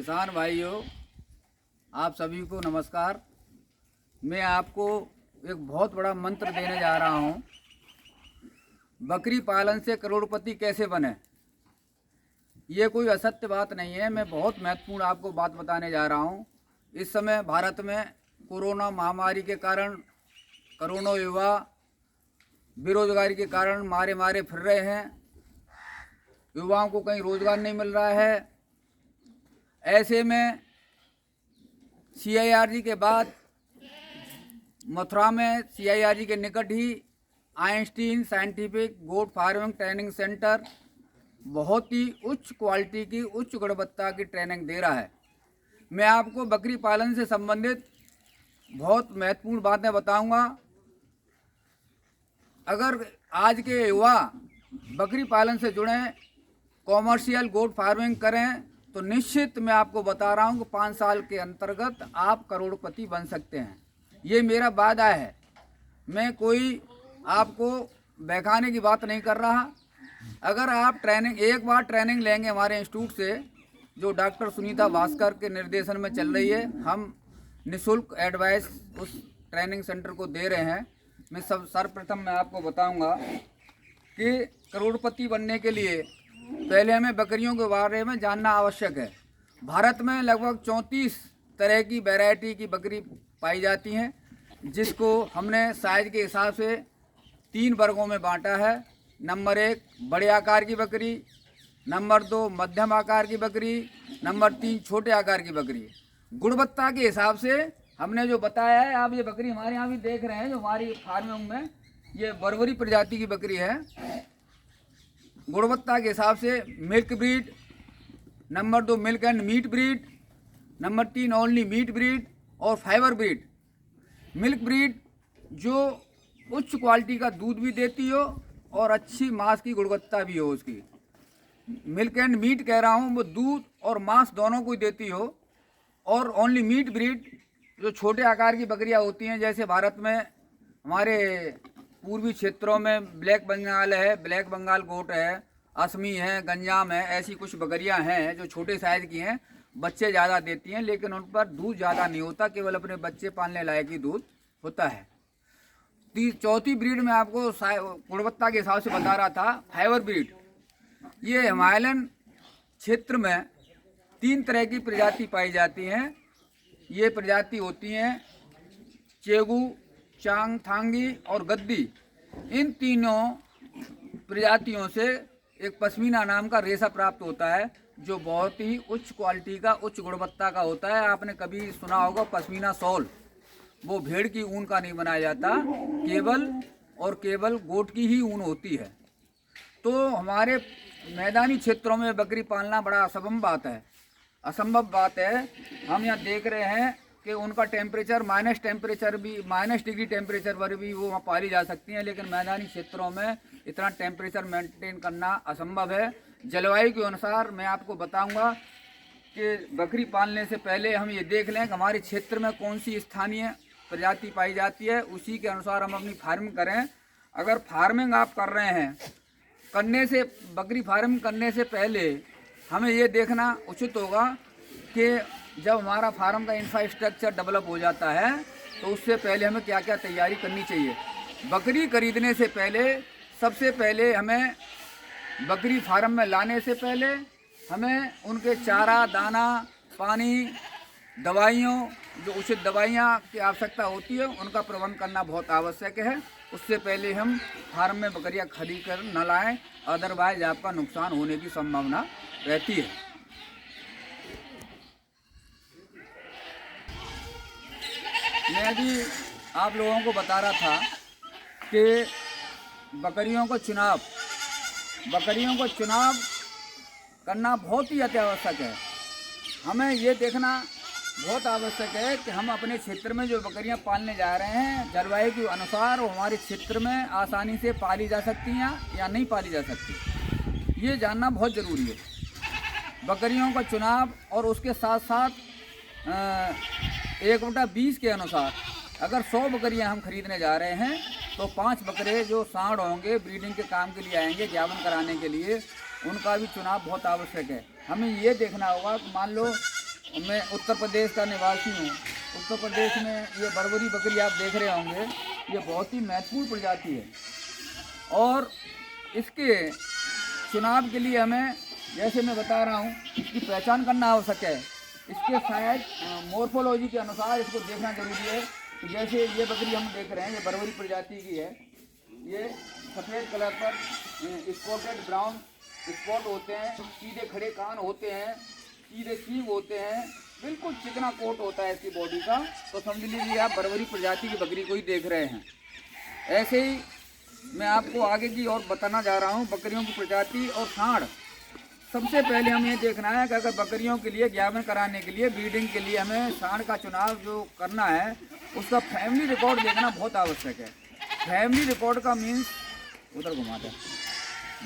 किसान भाइयों, आप सभी को नमस्कार। मैं आपको एक बहुत बड़ा मंत्र देने जा रहा हूँ। बकरी पालन से करोड़पति कैसे बने। ये कोई असत्य बात नहीं है। मैं बहुत महत्वपूर्ण आपको बात बताने जा रहा हूँ। इस समय भारत में कोरोना महामारी के कारण करोड़ों युवा बेरोजगारी के कारण मारे मारे फिर रहे हैं। युवाओं को कहीं रोजगार नहीं मिल रहा है। ऐसे में CIRG के बाद मथुरा में CIRG के निकट ही Einstein scientific goat farming training centre बहुत ही उच्च क्वालिटी की उच्च गुणवत्ता की ट्रेनिंग दे रहा है। मैं आपको बकरी पालन से संबंधित बहुत महत्वपूर्ण बातें बताऊंगा। अगर आज के युवा बकरी पालन से जुड़ें, कॉमर्शियल गोट फार्मिंग करें तो निश्चित मैं आपको बता रहा हूं कि 5 साल के अंतर्गत आप करोड़पति बन सकते हैं। ये मेरा वादा है। मैं कोई आपको बहकाने की बात नहीं कर रहा। अगर आप एक बार ट्रेनिंग लेंगे हमारे इंस्टीट्यूट से, जो डॉक्टर सुनीता भास्कर के निर्देशन में चल रही है, हम निःशुल्क एडवाइस उस ट्रेनिंग सेंटर को दे रहे हैं। मैं सर्वप्रथम मैं आपको बताऊंगा कि करोड़पति बनने के लिए पहले हमें बकरियों के बारे में जानना आवश्यक है। भारत में लगभग 34 तरह की वैरायटी की बकरी पाई जाती हैं, जिसको हमने साइज के हिसाब से 3 वर्गों में बांटा है। नंबर 1 बड़े आकार की बकरी, नंबर 2 मध्यम आकार की बकरी, नंबर 3 छोटे आकार की बकरी। गुणवत्ता के हिसाब से हमने जो बताया है, आप ये बकरी हमारे यहाँ भी देख रहे हैं, जो हमारी फार्मिंग में ये बर्बरी प्रजाति की बकरी है। गुणवत्ता के हिसाब से milk breed, number 2 milk and meat breed, number 3 only meat breed और फाइबर ब्रीड। मिल्क ब्रीड जो उच्च क्वालिटी का दूध भी देती हो और अच्छी मांस की गुणवत्ता भी हो उसकी। मिल्क एंड मीट कह रहा हूँ, वो दूध और मांस दोनों को देती हो। और ओनली मीट ब्रीड जो छोटे आकार की बकरियाँ होती हैं, जैसे भारत में हमारे पूर्वी क्षेत्रों में ब्लैक बंगाल है, ब्लैक बंगाल गोट है, असमी है, गंजाम है, ऐसी कुछ बकरियां हैं जो छोटे साइज की हैं। बच्चे ज़्यादा देती हैं, लेकिन उन पर दूध ज़्यादा नहीं होता, केवल अपने बच्चे पालने लायक ही दूध होता है। चौथी ब्रीड में आपको गुणवत्ता के हिसाब से बता रहा था, फाइबर ब्रीड। ये हिमालयन क्षेत्र में 3 तरह की प्रजाति पाई जाती हैं। ये प्रजाति होती हैं चेगू, चांगथांगी और गद्दी। इन तीनों प्रजातियों से एक पश्मीना नाम का रेशा प्राप्त होता है, जो बहुत ही उच्च क्वालिटी का उच्च गुणवत्ता का होता है। आपने कभी सुना होगा पश्मीना शॉल, वो भेड़ की ऊन का नहीं बनाया जाता, केवल गोट की ही ऊन होती है। तो हमारे मैदानी क्षेत्रों में बकरी पालना बड़ा असंभव बात है। हम यहाँ देख रहे हैं कि उनका टेम्परेचर माइनस डिग्री टेम्परेचर पर भी वो वहाँ पाली जा सकती हैं, लेकिन मैदानी क्षेत्रों में इतना टेम्परेचर मेंटेन करना असंभव है। जलवायु के अनुसार मैं आपको बताऊंगा कि बकरी पालने से पहले हम ये देख लें कि हमारे क्षेत्र में कौन सी स्थानीय प्रजाति पाई जाती है, उसी के अनुसार हम अपनी फार्मिंग करें। अगर फार्मिंग आप कर रहे हैं, बकरी फार्मिंग करने से पहले हमें ये देखना उचित होगा कि जब हमारा फार्म का इंफ्रास्ट्रक्चर डेवलप हो जाता है तो उससे पहले हमें क्या क्या तैयारी करनी चाहिए। बकरी खरीदने से पहले सबसे पहले हमें बकरी फार्म में लाने से पहले हमें उनके चारा, दाना, पानी, दवाइयों, जो उचित दवाइयाँ की आवश्यकता होती है, उनका प्रबंध करना बहुत आवश्यक है। उससे पहले हम फार्म में बकरियाँ खरीद कर न लाएँ, अदरवाइज आपका नुकसान होने की संभावना रहती है। मैं भी आप लोगों को बता रहा था कि बकरियों को चुनाव करना बहुत ही अत्यावश्यक है। हमें ये देखना बहुत आवश्यक है कि हम अपने क्षेत्र में जो बकरियां पालने जा रहे हैं, जलवायु के अनुसार वो हमारे क्षेत्र में आसानी से पाली जा सकती हैं या नहीं पाली जा सकती, ये जानना बहुत ज़रूरी है। बकरियों का चुनाव और उसके साथ साथ 1/20 के अनुसार अगर 100 बकरियां हम खरीदने जा रहे हैं तो 5 बकरे जो सांड होंगे, ब्रीडिंग के काम के लिए आएंगे, ज्ञापन कराने के लिए, उनका भी चुनाव बहुत आवश्यक है। हमें ये देखना होगा कि मान लो मैं उत्तर प्रदेश का निवासी हूँ। उत्तर प्रदेश में ये बरबरी बकरी आप देख रहे होंगे, ये बहुत ही महत्वपूर्ण प्रजाति है और इसके चुनाव के लिए हमें, जैसे मैं बता रहा हूँ, इसकी पहचान करना आवश्यक है। इसके शायद मॉर्फोलॉजी के अनुसार इसको देखना जरूरी है। तो जैसे ये बकरी हम देख रहे हैं, ये बरबरी प्रजाति की है। ये सफ़ेद कलर पर स्पॉटेड ब्राउन स्पॉट होते हैं, सीधे खड़े कान होते हैं, सीधे सींग होते हैं, बिल्कुल चिकना कोट होता है इसकी बॉडी का। तो समझ लीजिए आप बरबरी प्रजाति की बकरी को ही देख रहे हैं। ऐसे ही मैं आपको आगे की और बताना जा रहा हूँ बकरियों की प्रजाति और सांड। सबसे पहले हमें ये देखना है कि अगर बकरियों के लिए ज्ञापन कराने के लिए, ब्रीडिंग के लिए हमें सांड का चुनाव जो करना है, उसका फैमिली रिकॉर्ड देखना बहुत आवश्यक है। फैमिली रिकॉर्ड का मीन्स उधर घुमाता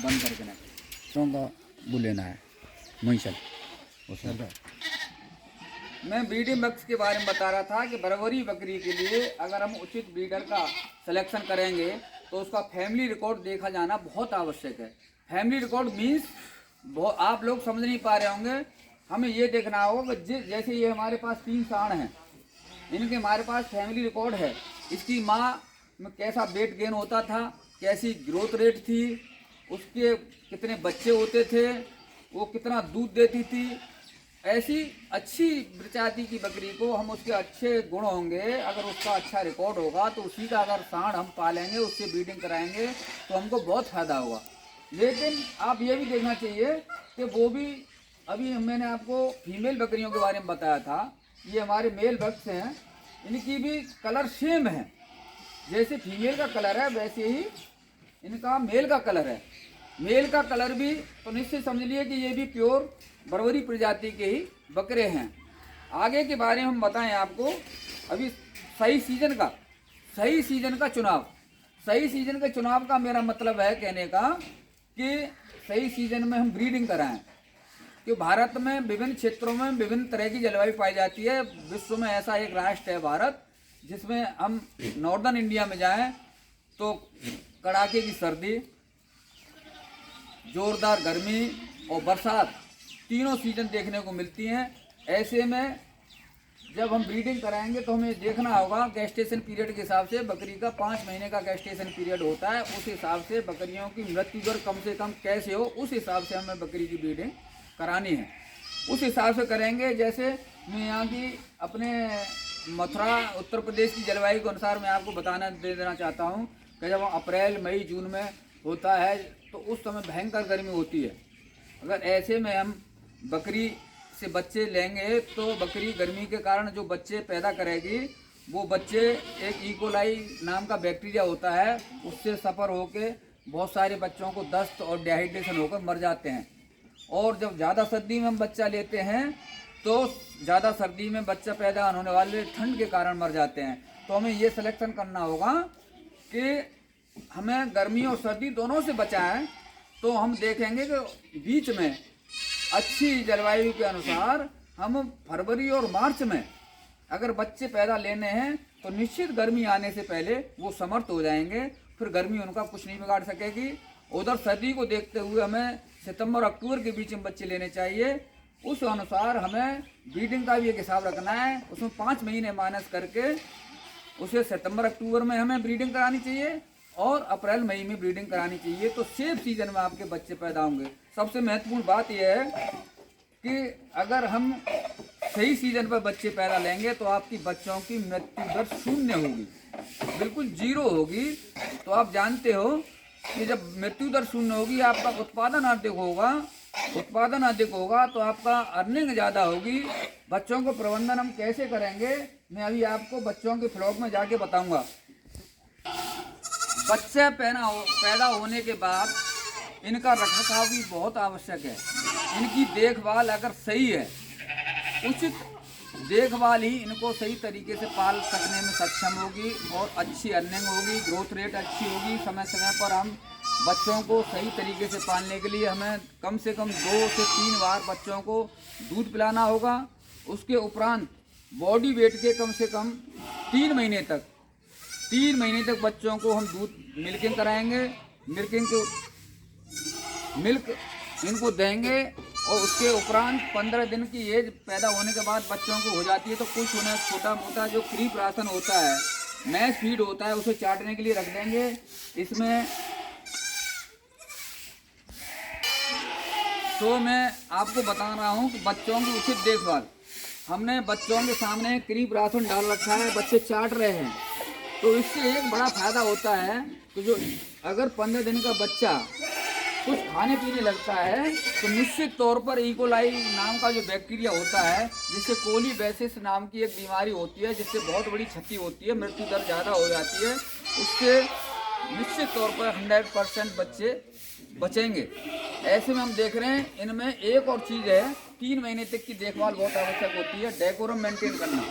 बंद करके ना तो वो लेना है वहीं चल। मैं ब्रीडिंग बक्स के बारे में बता रहा था कि बरबरी बकरी के लिए अगर हम उचित ब्रीडर का सिलेक्शन करेंगे तो उसका फैमिली रिकॉर्ड देखा जाना बहुत आवश्यक है। फैमिली रिकॉर्ड मीन्स आप लोग समझ नहीं पा रहे होंगे, हमें ये देखना होगा कि जैसे ये हमारे पास 3 सांड हैं, इनके हमारे पास फैमिली रिकॉर्ड है। इसकी माँ में कैसा वेट गेन होता था, कैसी ग्रोथ रेट थी, उसके कितने बच्चे होते थे, वो कितना दूध देती थी। ऐसी अच्छी प्रजाति की बकरी को हम उसके अच्छे गुण होंगे, अगर उसका अच्छा रिकॉर्ड होगा तो उसी का अगर सांड हम पालेंगे, उससे ब्रीडिंग कराएंगे तो हमको बहुत फ़ायदा होगा। लेकिन आप ये भी देखना चाहिए कि वो भी, अभी मैंने आपको फीमेल बकरियों के बारे में बताया था, ये हमारे मेल बक्स हैं, इनकी भी कलर सेम है। जैसे फीमेल का कलर है वैसे ही इनका मेल का कलर है। मेल का कलर भी तो निश्चित समझ लिए कि ये भी प्योर बरबरी प्रजाति के ही बकरे हैं। आगे के बारे में हम बताएं आपको, अभी सही सीजन का चुनाव। सही सीजन के चुनाव का मेरा मतलब है कहने का कि सही सीजन में हम ब्रीडिंग कराएं, कि भारत में विभिन्न क्षेत्रों में विभिन्न तरह की जलवायु पाई जाती है। विश्व में ऐसा एक राष्ट्र है भारत, जिसमें हम नॉर्दर्न इंडिया में जाएं तो कड़ाके की सर्दी, जोरदार गर्मी और बरसात तीनों सीजन देखने को मिलती हैं। ऐसे में जब हम ब्रीडिंग कराएंगे तो हमें देखना होगा गैस्टेशन पीरियड के हिसाब से, बकरी का 5 महीने का गैस्टेशन पीरियड होता है, उस हिसाब से बकरियों की मृत्यु दर कम से कम कैसे हो, उस हिसाब से हमें बकरी की ब्रीडिंग करानी है। उस हिसाब से करेंगे। जैसे मैं यहाँ की अपने मथुरा उत्तर प्रदेश की जलवायु के अनुसार मैं आपको दे देना चाहता हूँ कि जब अप्रैल मई जून में होता है तो उस समय भयंकर गर्मी होती है। अगर ऐसे में हम बकरी से बच्चे लेंगे तो बकरी गर्मी के कारण जो बच्चे पैदा करेगी, वो बच्चे एक इकोलाई नाम का बैक्टीरिया होता है, उससे सफ़र होके बहुत सारे बच्चों को दस्त और डिहाइड्रेशन होकर मर जाते हैं। और जब ज़्यादा सर्दी में हम बच्चा लेते हैं तो ज़्यादा सर्दी में बच्चा पैदा होने वाले ठंड के कारण मर जाते हैं। तो हमें ये सिलेक्शन करना होगा कि हमें गर्मी और सर्दी दोनों से बचाएं। तो हम देखेंगे कि बीच में अच्छी जलवायु के अनुसार हम फरवरी और मार्च में अगर बच्चे पैदा लेने हैं तो निश्चित गर्मी आने से पहले वो समर्थ हो जाएंगे, फिर गर्मी उनका कुछ नहीं बिगाड़ सकेगी। उधर सर्दी को देखते हुए हमें सितंबर अक्टूबर के बीच में बच्चे लेने चाहिए। उस अनुसार हमें ब्रीडिंग का भी एक हिसाब रखना है, उसमें 5 महीने माइनस करके उसे सितंबर अक्टूबर में हमें ब्रीडिंग करानी चाहिए और अप्रैल मई में ब्रीडिंग करानी चाहिए। तो सेफ सीजन में आपके बच्चे पैदा होंगे। सबसे महत्वपूर्ण बात यह है कि अगर हम सही सीजन पर बच्चे पैदा लेंगे तो आपकी बच्चों की मृत्यु दर 0 होगी, बिल्कुल 0 होगी। तो आप जानते हो कि जब मृत्यु दर 0 होगी, आपका उत्पादन अधिक होगा तो आपका अर्निंग ज़्यादा होगी। बच्चों को प्रबंधन हम कैसे करेंगे, मैं अभी आपको बच्चों के फ्लॉक में जाके बताऊंगा। बच्चे पैदा होने के बाद इनका रखरखाव भी बहुत आवश्यक है। इनकी देखभाल अगर सही है, उचित देखभाल ही इनको सही तरीके से पाल सकने में सक्षम होगी और अच्छी अर्निंग होगी, ग्रोथ रेट अच्छी होगी। समय समय पर हम बच्चों को सही तरीके से पालने के लिए हमें कम से कम 2 से 3 बार बच्चों को दूध पिलाना होगा। उसके उपरांत बॉडी वेट के कम से कम 3 महीने तक बच्चों को हम दूध मिल्किंग कराएंगे। मिल्क इनको देंगे और उसके उपरांत 15 दिन की एज पैदा होने के बाद बच्चों को हो जाती है तो कुछ उन्हें छोटा मोटा जो क्रीप राशन होता है, मैश फीड होता है, उसे चाटने के लिए रख देंगे। इसमें तो मैं आपको बता रहा हूँ कि बच्चों की उचित देखभाल, हमने बच्चों के सामने क्रीप राशन डाल रखा है, बच्चे चाट रहे हैं, तो इससे एक बड़ा फायदा होता है कि जो अगर 15 दिन का बच्चा कुछ खाने पीने लगता है तो निश्चित तौर पर इकोलाई नाम का जो बैक्टीरिया होता है, जिससे कोलीबैसिस नाम की एक बीमारी होती है, जिससे बहुत बड़ी क्षति होती है, मृत्यु दर ज़्यादा हो जाती है, उससे निश्चित तौर पर 100% बच्चे बचेंगे। ऐसे में हम देख रहे हैं इनमें एक और चीज़ है, 3 महीने तक की देखभाल बहुत आवश्यक होती है, डेकोरम मेंटेन करना।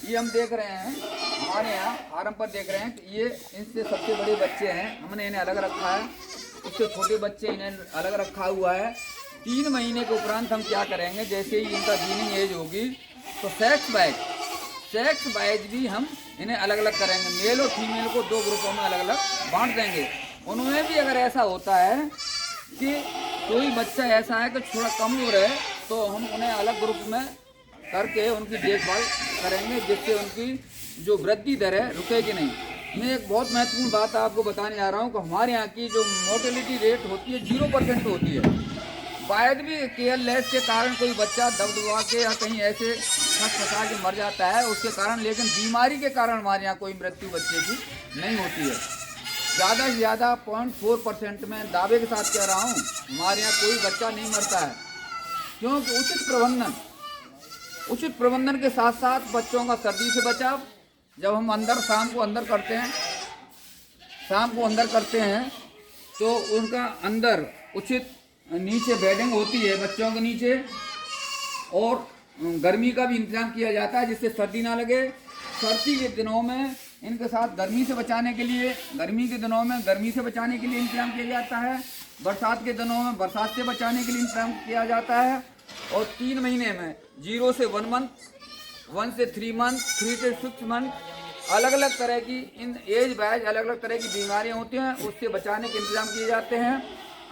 ये हम देख रहे हैं हमारे यहाँ फार्म पर देख रहे हैं कि ये इनसे सबसे बड़े बच्चे हैं, हमने इन्हें अलग रखा है, उससे छोटे बच्चे इन्हें अलग रखा हुआ है। 3 महीने के उपरांत हम क्या करेंगे, जैसे ही इनका वीनिंग एज होगी तो सेक्स बाइज भी हम इन्हें अलग अलग करेंगे, मेल और फीमेल को 2 ग्रुपों में अलग अलग बांट देंगे। उनमें भी अगर ऐसा होता है कि कोई बच्चा ऐसा है कि थोड़ा कमजोर है तो हम उन्हें अलग ग्रुप में करके उनकी देखभाल करेंगे, जिससे उनकी जो वृद्धि दर है रुकेगी नहीं। मैं एक बहुत महत्वपूर्ण बात आपको बताने जा रहा हूँ कि हमारे यहाँ की जो मोर्टेलिटी रेट होती है 0% होती है। शायद भी केयरलेस के कारण कोई बच्चा दबदबा के या कहीं ऐसे फंसा के मर जाता है उसके कारण, लेकिन बीमारी के कारण हमारे यहाँ कोई मृत्यु बच्चे की नहीं होती है। ज़्यादा से ज़्यादा 0.4% में दावे के साथ कह रहा हूँ हमारे यहाँ कोई बच्चा नहीं मरता है, क्योंकि उचित प्रबंधन के साथ साथ बच्चों का सर्दी से बचाव, जब हम शाम को अंदर करते हैं तो उनका अंदर उचित नीचे बेडिंग होती है बच्चों के नीचे, और गर्मी का भी इंतजाम किया जाता है जिससे सर्दी ना लगे। सर्दी के दिनों में इनके साथ गर्मी से बचाने के लिए इंतजाम किया जाता है, बरसात के दिनों में बरसात से बचाने के लिए इंतजाम किया जाता है। और 3 महीने में 0 से 1 मंथ, 1 से 3 मंथ, 3 से 6 मंथ, अलग अलग तरह की इन एज बैच अलग अलग तरह की बीमारियां होती हैं, उससे बचाने के इंतजाम किए जाते हैं।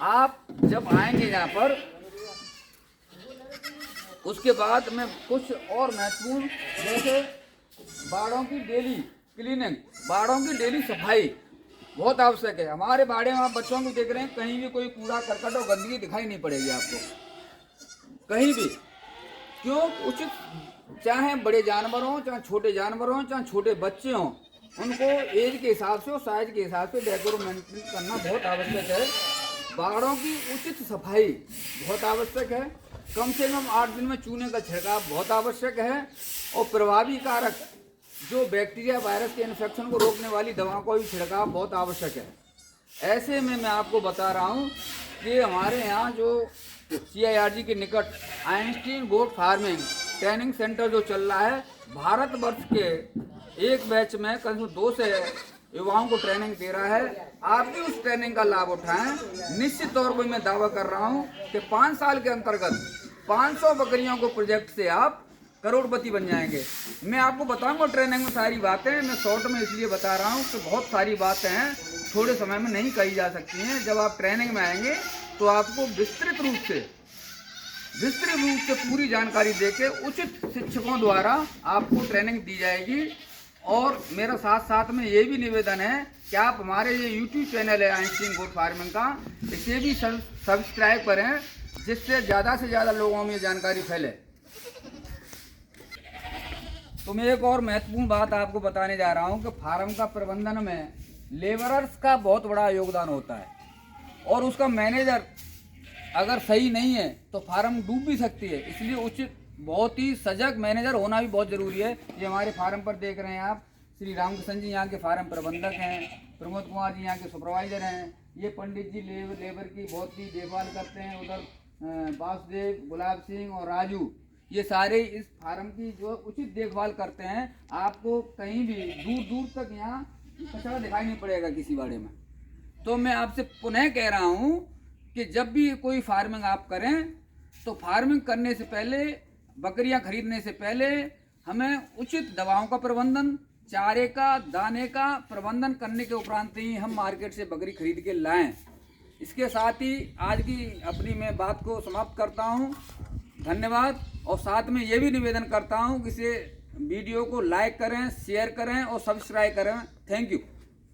आप जब आएंगे यहाँ पर उसके बाद में कुछ और महत्वपूर्ण, जैसे बाड़ों की डेली क्लीनिंग, बाड़ों की डेली सफाई बहुत आवश्यक है। हमारे बाड़े में आप बच्चों को देख रहे हैं, कहीं भी कोई कूड़ा करकट और गंदगी दिखाई नहीं पड़ेगी आपको कहीं भी, क्यों? उचित, चाहे बड़े जानवर हों, चाहे छोटे जानवर हों, चाहे छोटे बच्चे हों, उनको एज के हिसाब से और साइज के हिसाब से डेकोरम मेंटेन करना बहुत आवश्यक है। बाड़ों की उचित सफाई बहुत आवश्यक है। कम से कम 8 दिन में चूने का छिड़काव बहुत आवश्यक है। और प्रभावी कारक जो बैक्टीरिया वायरस के इन्फेक्शन को रोकने वाली दवाओं का भी छिड़काव बहुत आवश्यक है। ऐसे में मैं आपको बता रहा हूँ कि हमारे यहाँ जो CIRG के निकट Einstein goat farming training centre जो चल रहा है, भारतवर्ष के एक बैच में करीब 2 से युवाओं को ट्रेनिंग दे रहा है। आप भी उस ट्रेनिंग का लाभ उठाएं। निश्चित तौर पर मैं दावा कर रहा हूं कि 5 साल के अंतर्गत 500 बकरियों को प्रोजेक्ट से आप करोड़पति बन जाएंगे। मैं आपको बताऊंगा ट्रेनिंग में सारी बातें, मैं शॉर्ट में इसलिए बता रहा हूं कि बहुत सारी बातें हैं थोड़े समय में नहीं कही जा सकती हैं। जब आप ट्रेनिंग में आएंगे तो आपको विस्तृत रूप से पूरी जानकारी देके उचित शिक्षकों द्वारा आपको ट्रेनिंग दी जाएगी। और मेरा साथ में ये भी निवेदन है कि आप हमारे ये YouTube चैनल है आइंस्टीन गोट फार्मिंग का, इसे भी सब्सक्राइब करें, जिससे ज़्यादा से ज़्यादा लोगों में जानकारी फैले। तो मैं एक और महत्वपूर्ण बात आपको बताने जा रहा हूँ कि फार्म का प्रबंधन में लेबरर्स का बहुत बड़ा योगदान होता है, और उसका मैनेजर अगर सही नहीं है तो फार्म डूब भी सकती है। इसलिए उचित, बहुत ही सजग मैनेजर होना भी बहुत ज़रूरी है। ये हमारे फार्म पर देख रहे हैं आप, श्री रामकृष्ण जी यहाँ के फार्म प्रबंधक हैं, प्रमोद कुमार जी यहाँ के सुपरवाइजर हैं, ये पंडित जी लेबर की बहुत ही देखभाल करते हैं, उधर वासुदेव, गुलाब सिंह और राजू, ये सारे इस फार्म की जो उचित देखभाल करते हैं। आपको कहीं भी दूर तक यहाँ कचरा दिखाई नहीं पड़ेगा किसी बाड़े में। तो मैं आपसे पुनः कह रहा हूँ कि जब भी कोई फार्मिंग आप करें तो फार्मिंग करने से पहले, बकरियां खरीदने से पहले हमें उचित दवाओं का प्रबंधन, चारे का, दाने का प्रबंधन करने के उपरांत ही हम मार्केट से बकरी खरीद के लाएं। इसके साथ ही आज की अपनी मैं बात को समाप्त करता हूँ। धन्यवाद। और साथ में ये भी निवेदन करता हूँ कि इसे वीडियो को लाइक करें, शेयर करें और सब्सक्राइब करें। Thank you.